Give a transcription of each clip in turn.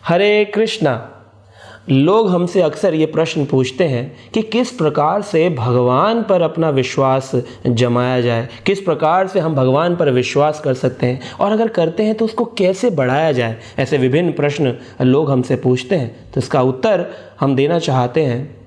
हरे कृष्णा। लोग हमसे अक्सर ये प्रश्न पूछते हैं कि किस प्रकार से भगवान पर अपना विश्वास जमाया जाए, किस प्रकार से हम भगवान पर विश्वास कर सकते हैं, और अगर करते हैं तो उसको कैसे बढ़ाया जाए। ऐसे विभिन्न प्रश्न लोग हमसे पूछते हैं। तो इसका उत्तर हम देना चाहते हैं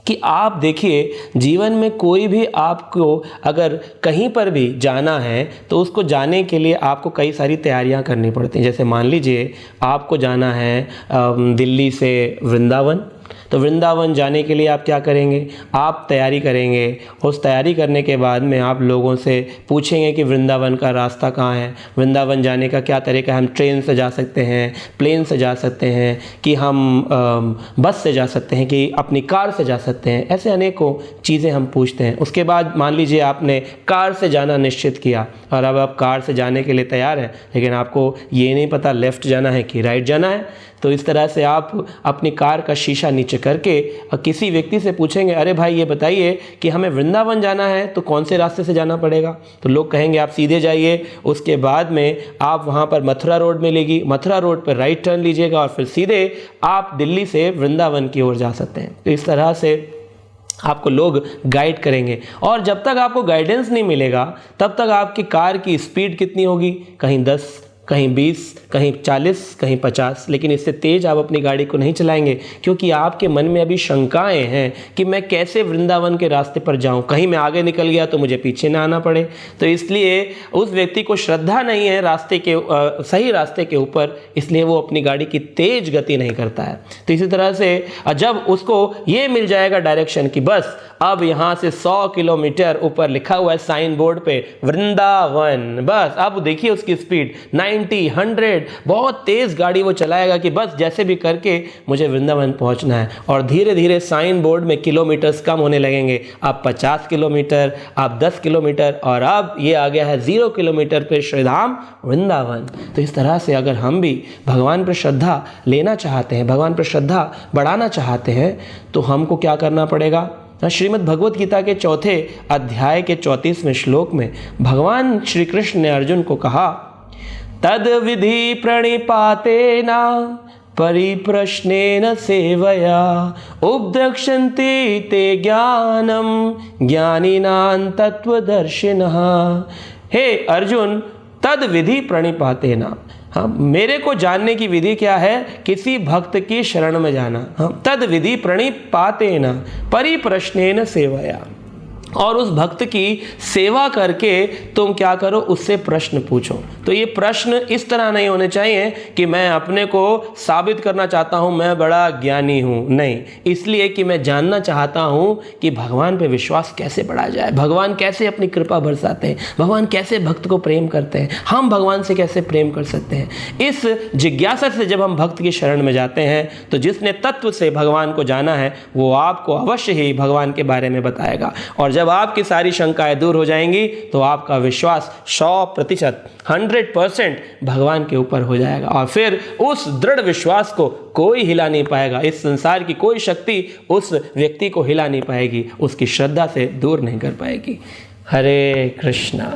कि आप देखिए, जीवन में कोई भी आपको अगर कहीं पर भी जाना है तो उसको जाने के लिए आपको कई सारी तैयारियां करनी पड़ती हैं। जैसे मान लीजिए आपको जाना है दिल्ली से वृंदावन, तो वृंदावन जाने के लिए आप क्या करेंगे, आप तैयारी करेंगे। उस तैयारी करने के बाद में आप लोगों से पूछेंगे कि वृंदावन का रास्ता कहाँ है, वृंदावन जाने का क्या तरीका है। हम ट्रेन से जा सकते हैं, प्लेन से जा सकते हैं, कि हम बस से जा सकते हैं, कि अपनी कार से जा सकते हैं। ऐसे अनेकों चीज़ें हम पूछते हैं। उसके बाद मान लीजिए आपने कार से जाना निश्चित किया और अब आप कार से जाने के लिए तैयार हैं, लेकिन आपको ये नहीं पता लेफ़्ट जाना है कि राइट जाना है। तो इस तरह से आप अपनी कार का शीशा नीचे करके किसी व्यक्ति से पूछेंगे, अरे भाई ये बताइए कि हमें वृंदावन जाना है तो कौन से रास्ते से जाना पड़ेगा। तो लोग कहेंगे आप सीधे जाइए, उसके बाद में आप वहाँ पर मथुरा रोड मिलेगी, मथुरा रोड पर राइट टर्न लीजिएगा और फिर सीधे आप दिल्ली से वृंदावन की ओर जा सकते हैं। तो इस तरह से आपको लोग गाइड करेंगे, और जब तक आपको गाइडेंस नहीं मिलेगा तब तक आपकी कार की स्पीड कितनी होगी, कहीं 10, कहीं 20, कहीं 40, कहीं 50, लेकिन इससे तेज़ आप अपनी गाड़ी को नहीं चलाएंगे, क्योंकि आपके मन में अभी शंकाएं हैं कि मैं कैसे वृंदावन के रास्ते पर जाऊं, कहीं मैं आगे निकल गया तो मुझे पीछे ना आना पड़े। तो इसलिए उस व्यक्ति को श्रद्धा नहीं है रास्ते के सही रास्ते के ऊपर, इसलिए वो अपनी गाड़ी की तेज़ गति नहीं करता है। तो इसी तरह से जब उसको ये मिल जाएगा डायरेक्शन कि बस अब यहाँ से 100 किलोमीटर ऊपर लिखा हुआ है साइन बोर्ड पे वृंदावन, बस अब देखिए उसकी स्पीड 90, 100, बहुत तेज़ गाड़ी वो चलाएगा कि बस जैसे भी करके मुझे वृंदावन पहुँचना है। और धीरे धीरे साइन बोर्ड में किलोमीटर्स कम होने लगेंगे। अब 50 किलोमीटर, अब 10 किलोमीटर, और अब ये आ गया है 0 किलोमीटर पे श्रीधाम वृंदावन। तो इस तरह से अगर हम भी भगवान पर श्रद्धा लेना चाहते हैं, भगवान पर श्रद्धा बढ़ाना चाहते हैं, तो हमको क्या करना पड़ेगा। श्रीमद् भगवत गीता के 4थे अध्याय के 34वें श्लोक में भगवान श्री कृष्ण ने अर्जुन को कहा, तद विधि प्रणिपातेन परिप्रश्नेन सेवया उपद्रक्ष्यन्ति ते ज्ञानम ज्ञानिनां तत्वदर्शिनः। हे अर्जुन, तद विधि प्रणिपातेन, हाँ, मेरे को जानने की विधि क्या है, किसी भक्त की शरण में जाना। हाँ, तद विधि प्रणिपातेन परिप्रश्नेन सेवया, और उस भक्त की सेवा करके तुम क्या करो, उससे प्रश्न पूछो। तो ये प्रश्न इस तरह नहीं होने चाहिए कि मैं अपने को साबित करना चाहता हूँ मैं बड़ा ज्ञानी हूँ, नहीं, इसलिए कि मैं जानना चाहता हूँ कि भगवान पे विश्वास कैसे बढ़ाया जाए, भगवान कैसे अपनी कृपा बरसाते हैं, भगवान कैसे भक्त को प्रेम करते हैं, हम भगवान से कैसे प्रेम कर सकते हैं। इस जिज्ञासा से जब हम भक्त की शरण में जाते हैं तो जिसने तत्व से भगवान को जाना है वो आपको अवश्य ही भगवान के बारे में बताएगा। और जब आपकी सारी शंकाएं दूर हो जाएंगी तो आपका विश्वास 100%, 100% भगवान के ऊपर हो जाएगा, और फिर उस दृढ़ विश्वास को कोई हिला नहीं पाएगा। इस संसार की कोई शक्ति उस व्यक्ति को हिला नहीं पाएगी, उसकी श्रद्धा से दूर नहीं कर पाएगी। हरे कृष्णा।